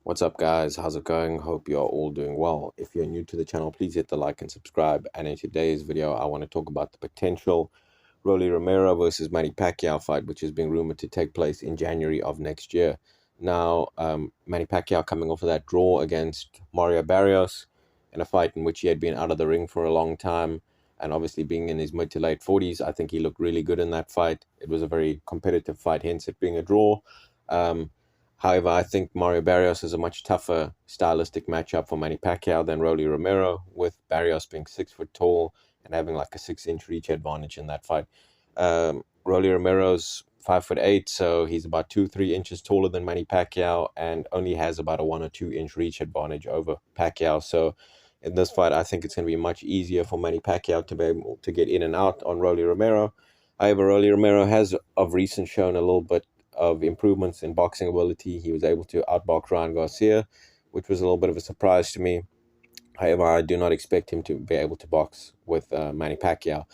What's up, guys? How's it going? Hope you are all doing well. If you're new to the channel, please hit the like and subscribe. And in today's video, I want to talk about the potential Rolly Romero versus Manny Pacquiao fight, which is being rumored to take place in January of next year. Now, Manny Pacquiao coming off of that draw against Mario Barrios in a fight in which he had been out of the ring for a long time, and obviously being in his mid to late 40s, I think he looked really good in that fight. It was a very competitive fight, hence it being a draw. However, I think Mario Barrios is a much tougher stylistic matchup for Manny Pacquiao than Rolly Romero, with Barrios being 6 foot tall and having like a 6 inch reach advantage in that fight. Rolly Romero's 5'8", so he's about 2-3 inches taller than Manny Pacquiao and only has about a 1 or 2 inch reach advantage over Pacquiao. So in this fight, I think it's going to be much easier for Manny Pacquiao to be able to get in and out on Rolly Romero. However, Rolly Romero has of recent shown a little bit of improvements in boxing ability. He was able to outbox Ryan Garcia, which was a little bit of a surprise to me. However, I do not expect him to be able to box with Manny Pacquiao.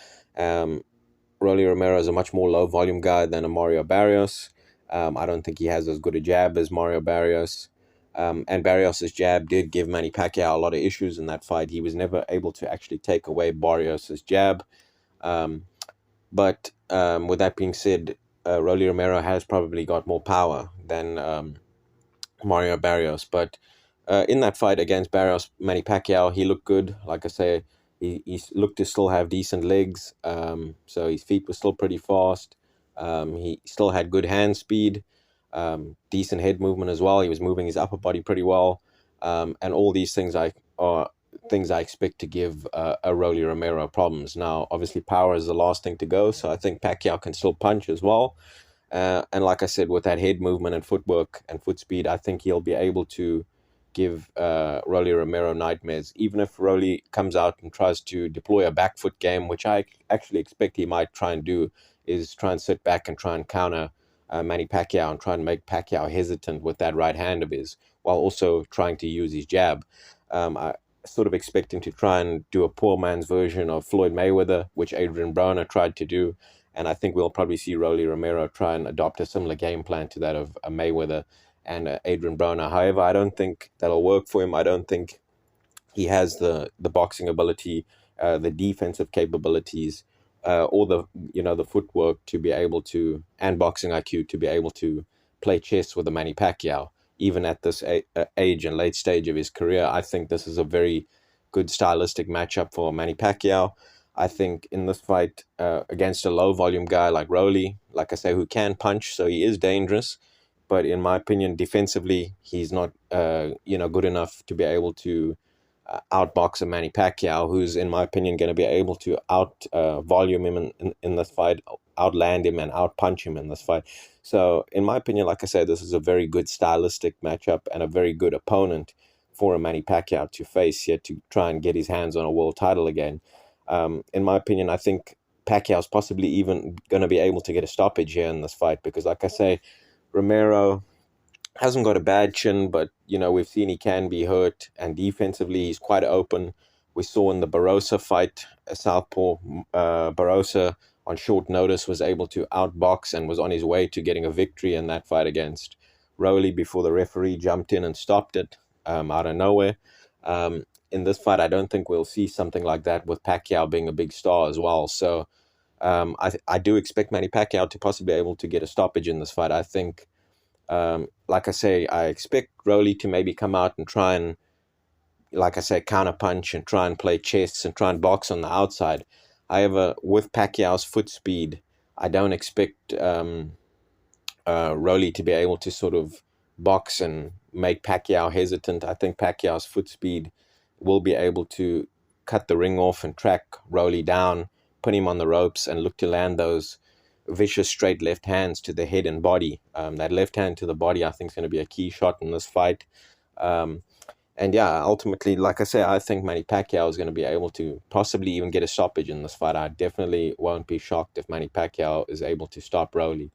Rolly Romero is a much more low volume guy than a Mario Barrios. I don't think he has as good a jab as Mario Barrios. And Barrios' jab did give Manny Pacquiao a lot of issues in that fight. He was never able to actually take away Barrios' jab. But with that being said, Rolly Romero has probably got more power than Mario Barrios. But in that fight against Barrios, Manny Pacquiao, he looked good. Like I say, he looked to still have decent legs. So his feet were still pretty fast. He still had good hand speed, decent head movement as well. He was moving his upper body pretty well. And all these things are things I expect to give a Rolly Romero problems. Now, obviously, power is the last thing to go, so I think Pacquiao can still punch as well. And like I said, with that head movement and footwork and foot speed, I think he'll be able to give Rolly Romero nightmares. Even if Rolly comes out and tries to deploy a back foot game, which I actually expect he might try and do, is try and sit back and try and counter Manny Pacquiao and try and make Pacquiao hesitant with that right hand of his, while also trying to use his jab. I sort of expect him to try and do a poor man's version of Floyd Mayweather, which Adrian Broner tried to do. And I think we'll probably see Rolly Romero try and adopt a similar game plan to that of Mayweather and Adrian Broner. However, I don't think that'll work for him. I don't think he has the boxing ability, the defensive capabilities, or the footwork to be able to, and boxing IQ to be able to play chess with a Manny Pacquiao. Even at this age and late stage of his career, I think this is a very good stylistic matchup for Manny Pacquiao. I think in this fight against a low volume guy like Rolly, like I say, who can punch, so he is dangerous. But in my opinion, defensively, he's not good enough to be able to outbox a Manny Pacquiao, who's in my opinion going to be able to out volume him in this fight, outland him and out punch him in this fight. So in my opinion, like I said, this is a very good stylistic matchup and a very good opponent for a Manny Pacquiao to face here to try and get his hands on a world title again. In my opinion, I think Pacquiao's possibly even going to be able to get a stoppage here in this fight because, like I say, Romero hasn't got a bad chin, but we've seen he can be hurt, and defensively he's quite open. We saw in the Barrosa fight, a southpaw Barrosa on short notice was able to outbox and was on his way to getting a victory in that fight against Rolly before the referee jumped in and stopped it out of nowhere. In this fight, I don't think we'll see something like that with Pacquiao being a big star as well. So I do expect Manny Pacquiao to possibly be able to get a stoppage in this fight. I think, like I say, I expect Rolly to maybe come out and try and, like I say, counter punch and try and play chess and try and box on the outside. However, with Pacquiao's foot speed, I don't expect Rolly to be able to sort of box and make Pacquiao hesitant. I think Pacquiao's foot speed will be able to cut the ring off and track Rolly down, put him on the ropes, and look to land those vicious straight left hands to the head and body. That left hand to the body, I think, is going to be a key shot in this fight. And yeah, ultimately, like I say, I think Manny Pacquiao is going to be able to possibly even get a stoppage in this fight. I definitely won't be shocked if Manny Pacquiao is able to stop Rolly.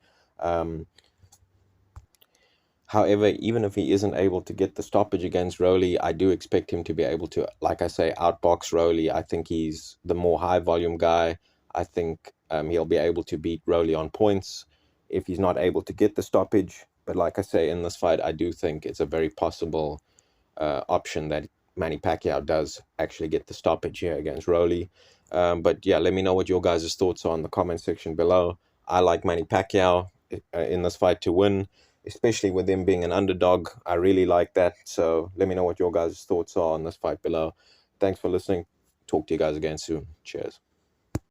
However, even if he isn't able to get the stoppage against Rolly, I do expect him to be able to, like I say, outbox Rolly. I think he's the more high volume guy. I think he'll be able to beat Rolly on points. If he's not able to get the stoppage, But like I say, in this fight, I do think it's a very possible option that Manny Pacquiao does actually get the stoppage here against Rolly. But yeah, let me know what your guys' thoughts are in the comment section below. I like Manny Pacquiao in this fight to win, especially with him being an underdog. I really like that. So let me know what your guys' thoughts are on this fight below. Thanks for listening. Talk to you guys again soon. Cheers.